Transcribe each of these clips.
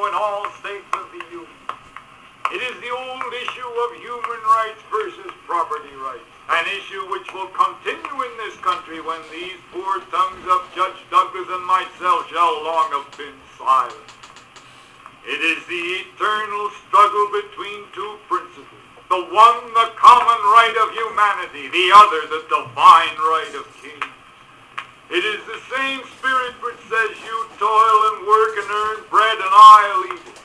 continue in all states of the Union. It is the old issue of human rights versus property rights, an issue which will continue in this country when these poor tongues of Judge Douglas and myself shall long have been silent. It is the eternal struggle between two principles. The one, the common right of humanity, the other, the divine right of kings. It is the same spirit which says, you toil and work and earn bread and I'll eat it.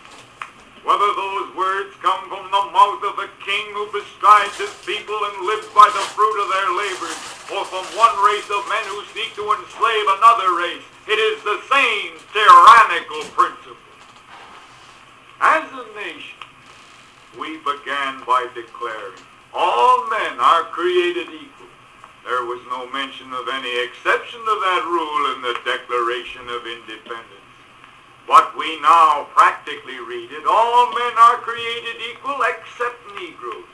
Whether those words come from the mouth of a king who bestrides his people and lives by the fruit of their labors, or from one race of men who seek to enslave another race, it is the same tyrannical principle. As a nation, we began by declaring, all men are created equal. There was no mention of any exception to that rule in the Declaration of Independence. But we now practically read it, all men are created equal except Negroes.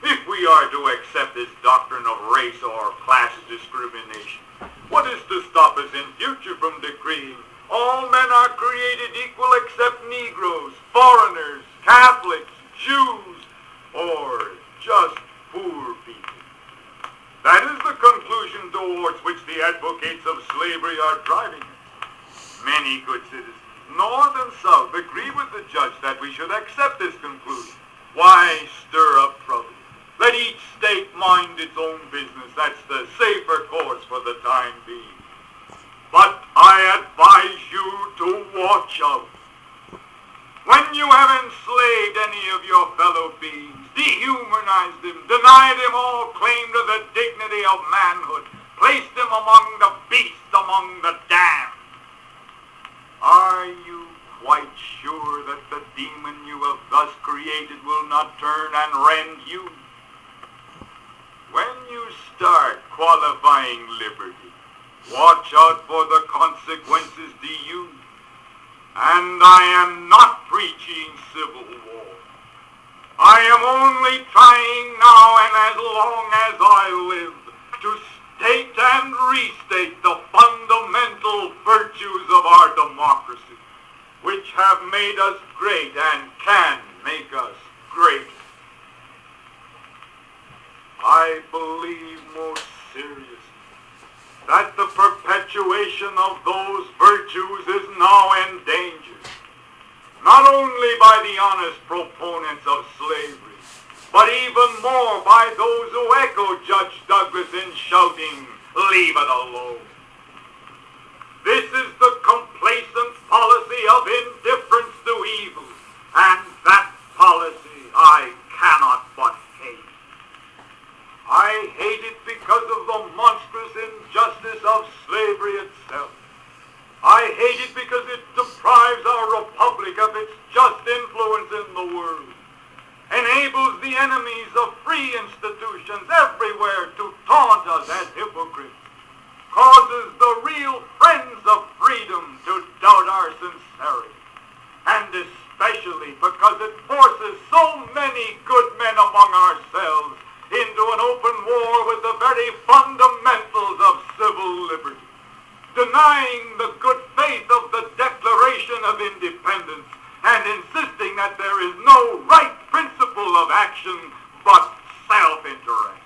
If we are to accept this doctrine of race or class discrimination, what is to stop us in future from decreeing, all men are created equal except Negroes, foreigners, Catholics, Jews, or just poor people? That is the conclusion towards which the advocates of slavery are driving us. Many good citizens, North and South, agree with the judge that we should accept this conclusion. Why stir up trouble? Let each state mind its own business. That's the safer course for the time being. But I advise you to watch out. When you have enslaved any of your fellow beings, dehumanized him, denied him all claim to the dignity of manhood, placed him among the beasts, among the damned, are you quite sure that the demon you have thus created will not turn and rend you? When you start qualifying liberty, watch out for the consequences to you. And I am not preaching civil war. I am only trying now and as long as I live to state and restate the fundamental virtues of our democracy, which have made us great and can make us great. I believe most seriously that the perpetuation of those virtues is now endangered, not only by the honest proponents of slavery, but even more by those who echo Judge Douglas in shouting, leave it alone. This is the complacent policy of indifference to evil, and that policy I cannot but hate. I hate it because of the monstrous injustice of slavery itself. I hate it because it deprives our republic of its just influence in the world, enables the enemies of free institutions everywhere to taunt us as hypocrites, causes the real friends of freedom to doubt our sincerity, and especially because it forces so many good men among ourselves into an open war with the very fundamentals of civil liberty, denying the good faith of the Declaration of Independence and insisting that there is no right principle of action but self-interest.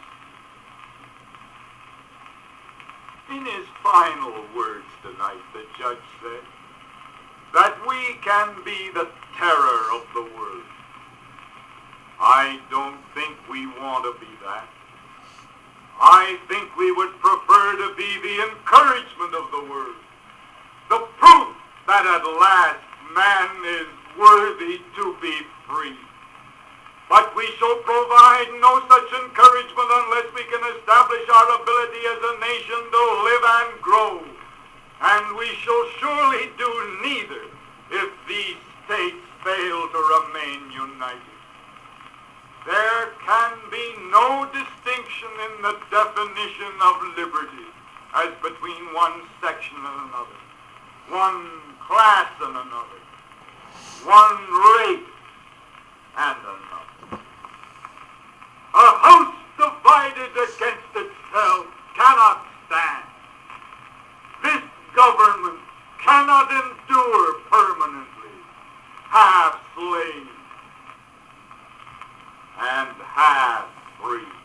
In his final words tonight, the judge said that we can be the terror of the world. I don't think we want to be that. I think we would prefer to be the encouragement of the world, the proof that at last man is worthy to be free. But we shall provide no such encouragement unless we can establish our ability as a nation to live and grow. And we shall surely do neither if these states fail to remain united. There can be no distinction in the definition of liberty as between one section and another, one class and another, one race and another. A house divided against itself cannot stand. This government cannot endure permanently. slave and half free.